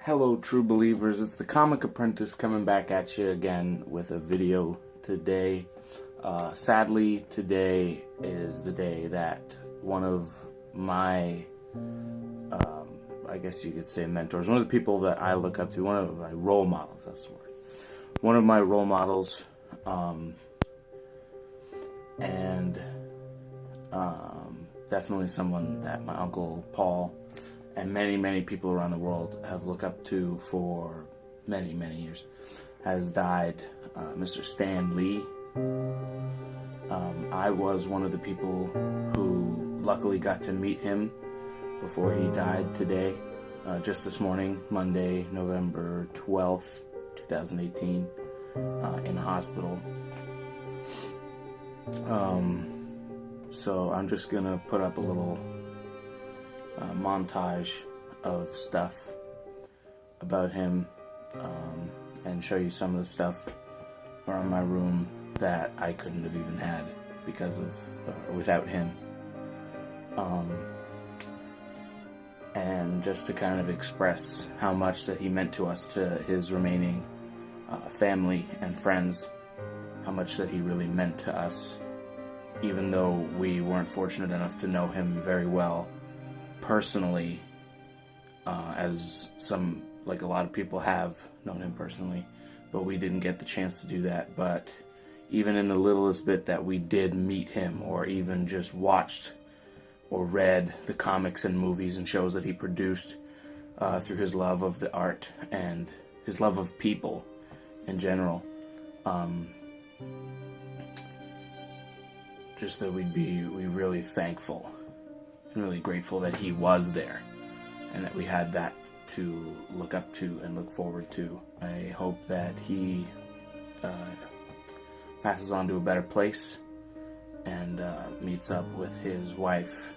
Hello, true believers. It's the Comic Apprentice coming back at you again with a video today. Sadly, today is the day that one of my, I guess you could say mentors, one of the people that I look up to, one of my role models, that's the word. One of my role models, definitely someone that my Uncle Paul and many people around the world have looked up to for many years, has died. Mr. Stan Lee. I was one of the people who luckily got to meet him before he died today, just this morning, Monday, November 12th, 2018, in the hospital. So I'm just gonna put up a little montage of stuff about him, and show you some of the stuff around my room that I couldn't have even had because of without him, and just to kind of express how much that he meant to us, to his remaining family and friends, how much that he really meant to us, even though we weren't fortunate enough to know him very well personally, as some, like a lot of people have known him personally, but we didn't get the chance to do that. But even in the littlest bit that we did meet him, or even just watched or read the comics and movies and shows that he produced, through his love of the art and his love of people in general, just that we really thankful and really grateful that he was there and that we had that to look up to and look forward to. I hope that he passes on to a better place and meets up with his wife,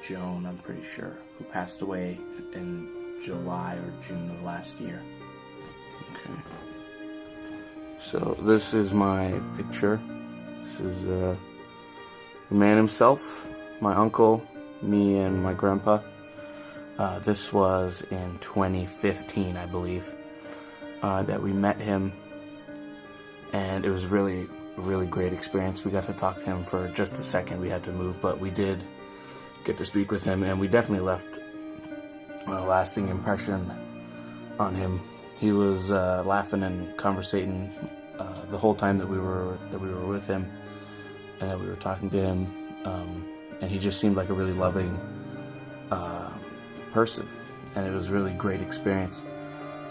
Joan, I'm pretty sure, who passed away in July or June of last year. Okay. So this is my picture. This is the man himself, my uncle, me, and my grandpa. This was in 2015, I believe, that we met him, and it was really great experience. We got to talk to him for just a second. We had to move, but we did get to speak with him, and we definitely left a lasting impression on him. He was laughing and conversating the whole time that we were with him, and that we were talking to him, and he just seemed like a really loving person, and it was a really great experience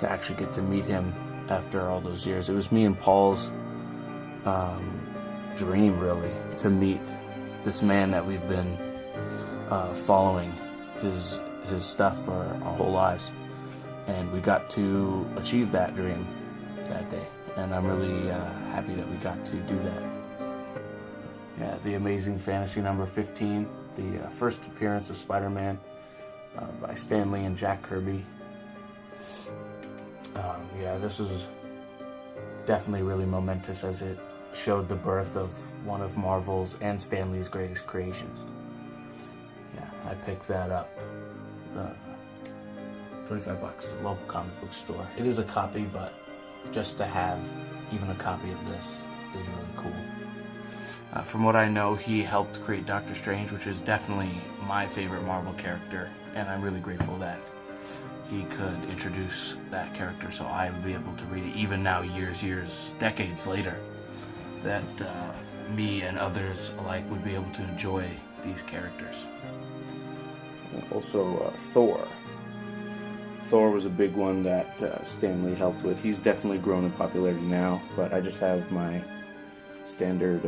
to actually get to meet him after all those years. It was me and Paul's dream, really, to meet this man that we've been following his stuff for our whole lives, and we got to achieve that dream that day, and I'm really happy that we got to do that. Yeah, the Amazing Fantasy number 15, the first appearance of Spider-Man by Stan Lee and Jack Kirby. Yeah, this was definitely really momentous, as it showed the birth of one of Marvel's and Stan Lee's greatest creations. Yeah, I picked that up. 25 bucks, local comic book store. It is a copy, but just to have even a copy of this is really cool. From what I know, he helped create Doctor Strange, which is definitely my favorite Marvel character, and I'm really grateful that he could introduce that character so I would be able to read it, even now, years, decades later, that me and others alike would be able to enjoy these characters. Also, Thor. Thor was a big one that Stan Lee helped with. He's definitely grown in popularity now, but I just have my standard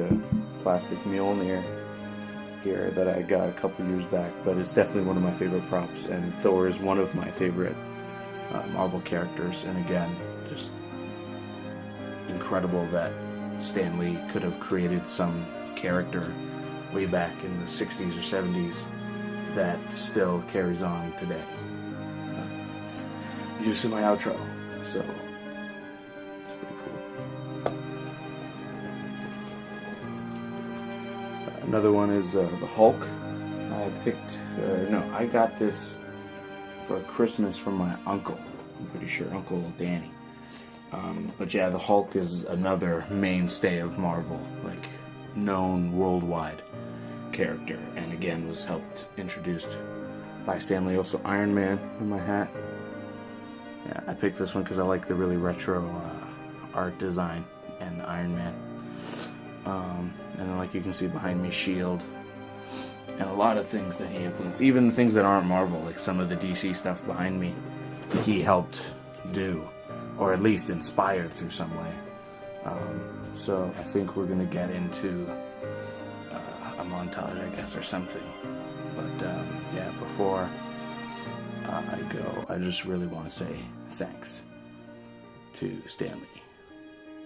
plastic Mjolnir here that I got a couple years back, but it's definitely one of my favorite props, and Thor is one of my favorite Marvel characters, and again, just incredible that Stan Lee could have created some character way back in the 60s or 70s that still carries on today. Use in my outro, so it's pretty cool. Another one is the Hulk. I got this for Christmas from my uncle. I'm pretty sure Uncle Danny. But yeah, the Hulk is another mainstay of Marvel, like known worldwide character, and again was introduced by Stan Lee. Also Iron Man in my hat. Yeah, I picked this one because I like the really retro art design and Iron Man. And then, like you can see behind me, Shield, and a lot of things that he influenced, even things that aren't Marvel, like some of the DC stuff behind me, he helped do, or at least inspired through some way. So I think we're gonna get into a montage, I guess, or something. But yeah, before I go, I just really want to say thanks to Stan Lee.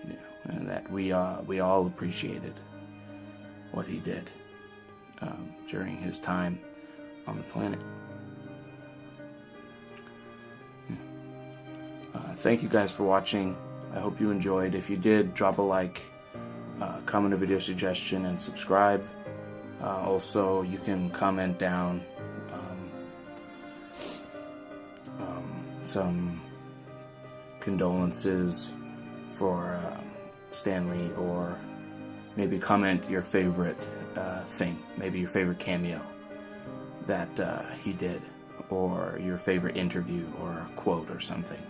Yeah, and that we all appreciated what he did during his time on the planet. Thank you guys for watching. I hope you enjoyed. If you did, drop a like, comment a video suggestion, and subscribe. Also, you can comment down some condolences for Stan Lee, or maybe comment your favorite thing, maybe your favorite cameo that he did, or your favorite interview or a quote or something.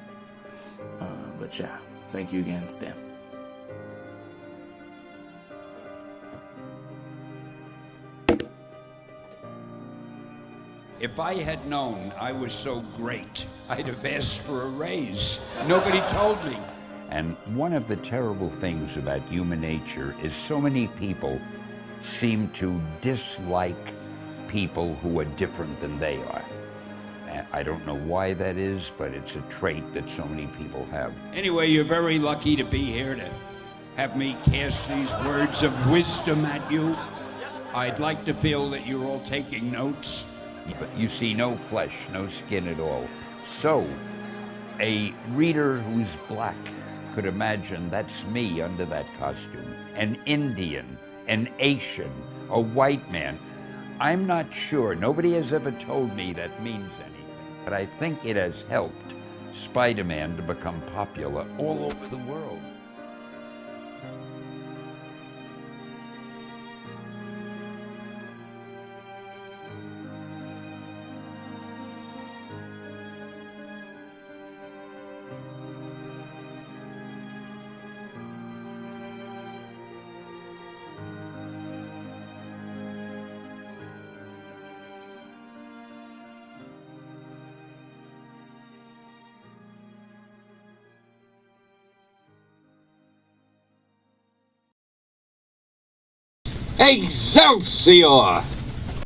But yeah, thank you again, Stan. If I had known I was so great, I'd have asked for a raise. Nobody told me. And one of the terrible things about human nature is so many people seem to dislike people who are different than they are. I don't know why that is, but it's a trait that so many people have. Anyway, you're very lucky to be here to have me cast these words of wisdom at you. I'd like to feel that you're all taking notes. But you see no flesh, no skin at all. So, a reader who's black could imagine that's me under that costume. An Indian, an Asian, a white man. I'm not sure. Nobody has ever told me that means anything. But I think it has helped Spider-Man to become popular all over the world. Excelsior!